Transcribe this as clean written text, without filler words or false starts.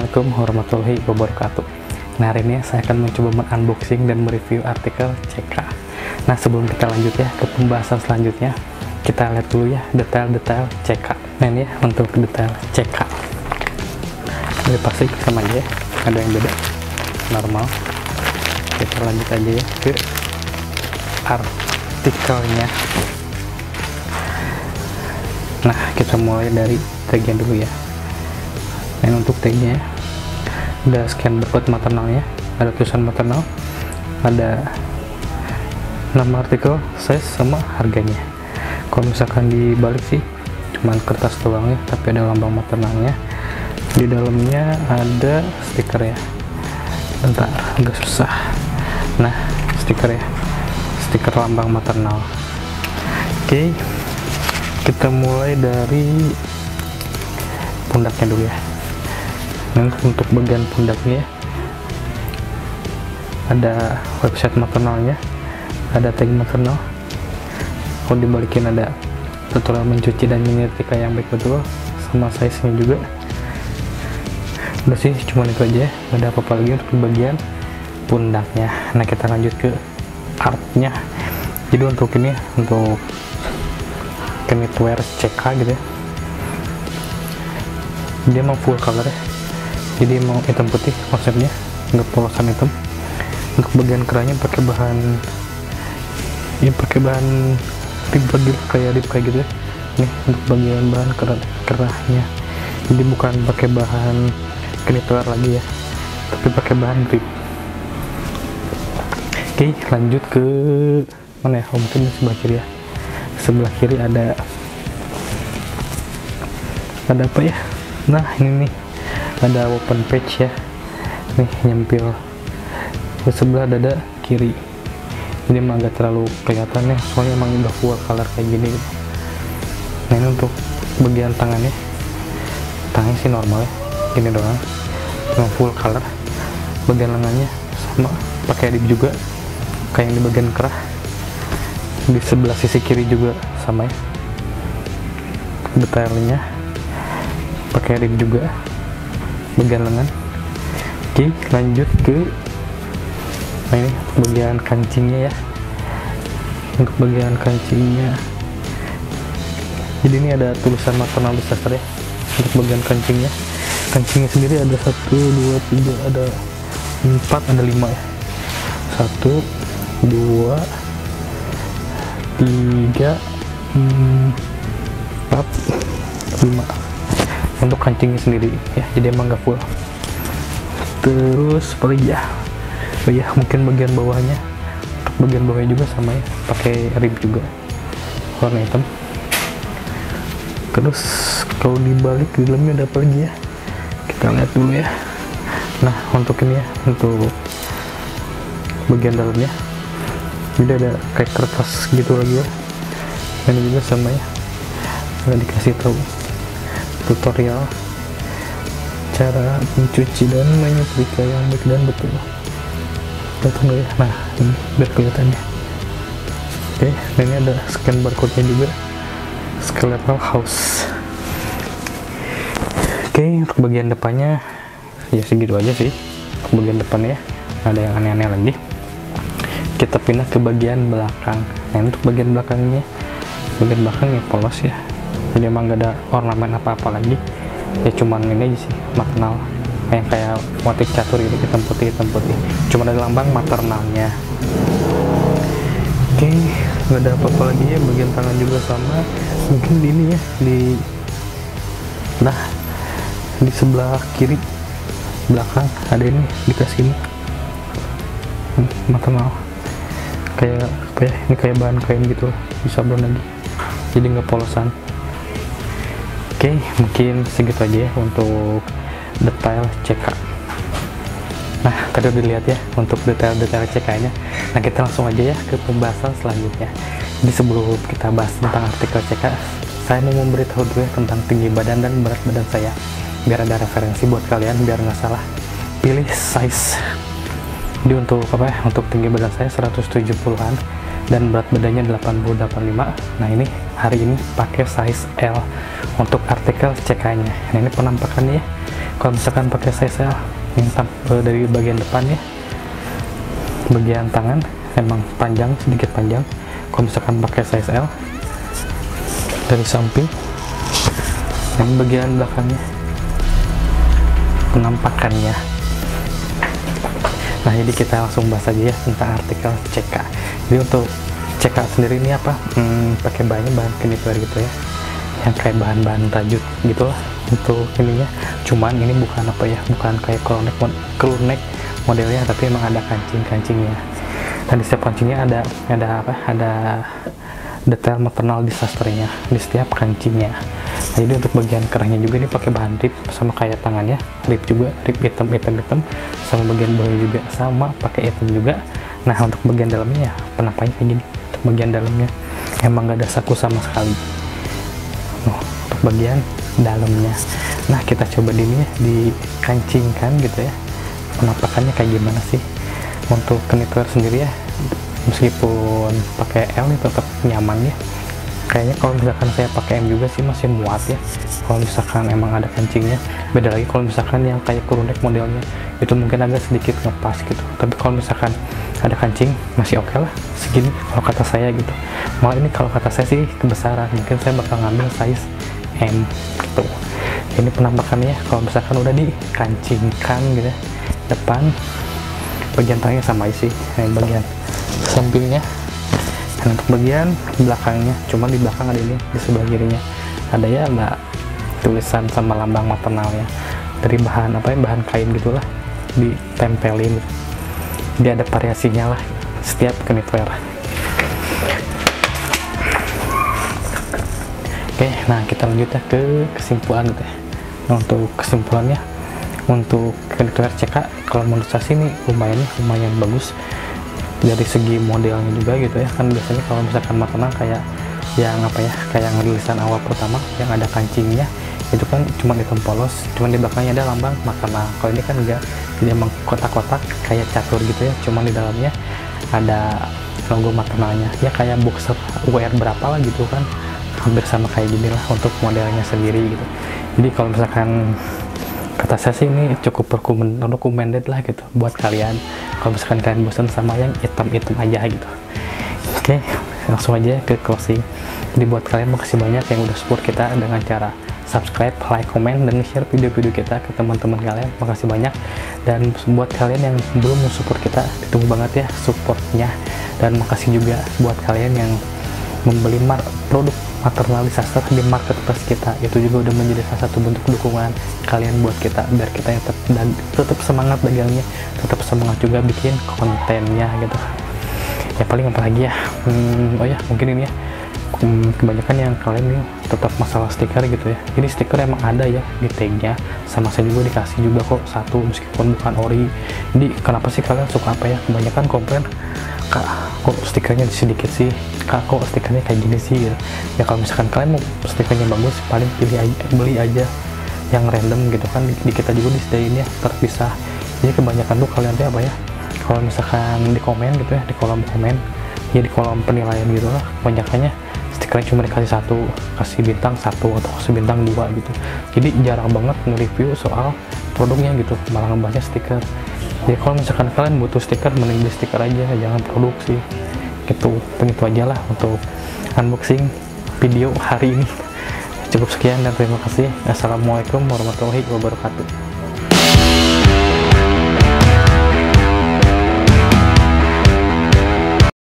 Assalamualaikum warahmatullahi wabarakatuh. Nah, hari ini saya akan mencoba men-unboxing dan mereview artikel CK. Nah, sebelum kita lanjut ya ke pembahasan selanjutnya, kita lihat dulu ya detail-detail CK. Nah, ini ya untuk detail CK. Ini pasti sama aja ya, ada yang beda. Normal. Kita lanjut aja ya ke artikelnya. Nah, kita mulai dari tagnya dulu ya. Dan untuk tagnya ada scan barcode maternalnya, ada tulisan maternal, ada nama artikel, size, sama harganya. Kalau misalkan dibalik sih cuman kertas doang ya, tapi ada lambang maternalnya. Di dalamnya ada stiker ya. Bentar, agak susah. Nah, stiker ya, stiker lambang maternal. Oke, kita mulai dari pundaknya dulu ya. Nah, untuk bagian pundaknya ada website maternalnya, ada tag maternal. Kalau dibalikin ada tutorial mencuci dan menyetrika yang baik betul, sama size nya juga. Udah sih, cuma itu aja, nggak ada apa-apa lagi untuk bagian pundaknya. Nah, kita lanjut ke artnya. Jadi untuk ini, untuk knitwear CK gitu ya, dia mau full color ya, jadi mau hitam putih konsepnya, nggak polosan hitam. Untuk bagian kerahnya pakai bahan, ini pakai bahan rib lagi, kayak rib kayak gitu ya. Nih untuk bagian bahan kerahnya, jadi bukan pakai bahan knitwear lagi ya, tapi pakai bahan rib. Oke, lanjut ke mana ya? Oh, mungkin di sebelah kiri ya. Sebelah kiri ada apa ya? Nah, ini nih ada open page ya, nih nyempil ke sebelah dada kiri. Ini emang gak terlalu kelihatan ya, soalnya emang udah full color kayak gini gitu. Nah, ini untuk bagian tangannya sih normal ya, gini doang, cuma full color. Bagian lengannya sama pakai rib juga, kayak yang di bagian kerah. Di sebelah sisi kiri juga sama ya, detailnya pakai rib juga bagian lengan. Oke, lanjut ke ini bagian kancingnya ya. Untuk bagian kancingnya, jadi ini ada tulisan maternal disaster ya. Untuk bagian kancingnya sendiri ada 1, 2, 3, ada 4, ada 5 ya. 1, 2, 3, 4, 5 untuk kancingnya sendiri ya, jadi emang gak full. Terus apa lagi ya? Oh ya, mungkin bagian bawahnya, untuk bagian bawahnya juga sama ya, pakai rib juga warna hitam. Terus kalau dibalik di dalamnya ada apa lagi ya, kita lihat dulu ya. Nah, untuk ini ya, untuk bagian dalamnya jadi ada kayak kertas gitu lagi ya. Ini juga sama ya, nggak dikasih tahu tutorial cara mencuci dan menyetrika yang baik dan betul. Kelihatan ya? Nah, ini biar kelihatannya. Oke, dan ini ada scan barcode nya juga, skeletal house. Oke, untuk bagian depannya ya segitu aja sih. Untuk bagian depannya ada yang aneh-aneh lagi. Kita pindah ke bagian belakang. Nah, untuk bagian belakangnya, bagian belakangnya polos ya, jadi emang gak ada ornamen apa-apa lagi ya, cuman ini aja sih maternal yang kayak motif catur gitu, hitam putih, cuma ada lambang maternalnya. Oke, nggak ada apa-apa lagi ya. Bagian tangan juga sama, mungkin di ini ya, di sebelah kiri belakang ada ini dikasih ini maternal, kayak apa ya, ini kayak bahan kain gitu, bisa sablon lagi, jadi nggak polosan. Oke, mungkin segitu aja ya untuk detail CK. Nah, tadi udah dilihat ya untuk detail-detail CK nya. Nah, kita langsung aja ya ke pembahasan selanjutnya. Jadi sebelum kita bahas tentang artikel CK, saya mau memberitahu dulu ya tentang tinggi badan dan berat badan saya, biar ada referensi buat kalian, biar nggak salah pilih size. Jadi untuk apa ya, untuk tinggi badan saya 170-an dan berat badannya 80-85. Nah, ini hari ini pakai size L untuk artikel CK nya. Nah, ini penampakannya ya. Kalau misalkan pakai size L yang dari bagian depan ya, bagian tangan emang panjang, sedikit panjang. Kalau misalkan pakai size L dari samping, yang bagian belakangnya penampakannya. Nah, jadi kita langsung bahas aja ya tentang artikel CK. Jadi untuk CK sendiri ini apa? Pakai bahan knitwear gitu ya, yang kayak bahan-bahan rajut gitulah untuk ininya. Cuman ini bukan apa ya, bukan kayak crew neck modelnya, tapi emang ada kancingnya. Dan di setiap kancingnya ada apa? Ada detail maternal disasternya di setiap kancingnya. Nah, jadi untuk bagian kerahnya juga ini pakai bahan rib sama kayak tangannya, rib juga, rib hitam, sama bagian bawahnya juga sama pakai hitam juga. Nah, untuk bagian dalamnya ya penampaknya kayak gini. Untuk bagian dalamnya emang gak ada saku sama sekali. Untuk bagian dalamnya, nah kita coba ini ya dikancingkan gitu ya, penampakannya kayak gimana sih. Untuk knitwear sendiri ya, meskipun pakai L ini tetap nyaman ya. Kayaknya kalau misalkan saya pakai M juga sih masih muat ya, kalau misalkan emang ada kancingnya. Beda lagi kalau misalkan yang kayak crew neck modelnya, itu mungkin agak sedikit ngepas gitu. Tapi kalau misalkan ada kancing masih oke lah segini kalau kata saya gitu. Malah ini kalau kata saya sih kebesaran, mungkin saya bakal ngambil size M gitu. Ini penampakannya kalau misalkan udah dikancingkan gitu ya, depan, bagian tengahnya sama sih, bagian sampingnya. Dan untuk bagian belakangnya, cuma di belakang ada ini, di sebelah kirinya ada ya, ada tulisan sama lambang maternalnya dari bahan apa ya, bahan kain gitulah, ditempelin. Dia ada variasinya lah setiap knitwear. Oke, nah kita lanjut ya ke kesimpulan gitu ya. Nah, untuk kesimpulannya, untuk knitwear CK kalau menurut saya sih ini lumayan bagus dari segi modelnya juga gitu ya. Kan biasanya kalau misalkan maternal kayak yang apa ya, kayak yang rilisan awal pertama yang ada kancingnya itu kan cuma hitam polos, cuma di belakangnya ada lambang maternal. Kalau ini kan enggak, jadi emang kotak-kotak kayak catur gitu ya, cuma di dalamnya ada logo maternalnya ya, kayak boxer WR berapa lah gitu kan, hampir sama kayak gini lah untuk modelnya sendiri gitu. Jadi kalau misalkan kata saya sih ini cukup recommended lah gitu buat kalian kalau misalkan kalian bosan sama yang hitam-hitam aja gitu. Oke, langsung aja ke closing. Jadi buat kalian makasih banyak yang udah support kita dengan cara subscribe, like, komen, dan share video-video kita ke teman-teman kalian. Makasih banyak. Dan buat kalian yang belum support kita, ditunggu banget ya supportnya. Dan makasih juga buat kalian yang membeli produk maternal disaster di marketplace kita. Itu juga udah menjadi salah satu bentuk dukungan kalian buat kita, biar kita tetap semangat dagangnya, tetap semangat juga bikin kontennya gitu. Ya paling apa lagi ya, oh ya mungkin ini ya, kebanyakan yang kalian nih tetap masalah stiker gitu ya. Jadi stiker emang ada ya di tagnya, sama saya juga dikasih juga kok satu meskipun bukan ori. Jadi kenapa sih kalian suka apa ya, kebanyakan komplain, Kak kok stikernya sedikit sih, Kak kok stikernya kayak gini sih gitu. Ya kalau misalkan kalian mau stikernya bagus, paling beli aja yang random gitu kan, di kita juga disediain ya terpisah. Jadi kebanyakan tuh kalian tuh apa ya, kalau misalkan di komen gitu ya, di kolom komen ya, di kolom penilaian gitu lah, kebanyakannya stikernya cuma dikasih satu, kasih bintang 1 atau kasih bintang 2 gitu. Jadi jarang banget nge-review soal produknya gitu, malah ngebahasnya stiker. Jadi kalau misalkan kalian butuh stiker, mending beli stiker aja, jangan produksi gitu. Begitu aja lah untuk unboxing video hari ini. Cukup sekian dan terima kasih. Assalamualaikum warahmatullahi wabarakatuh.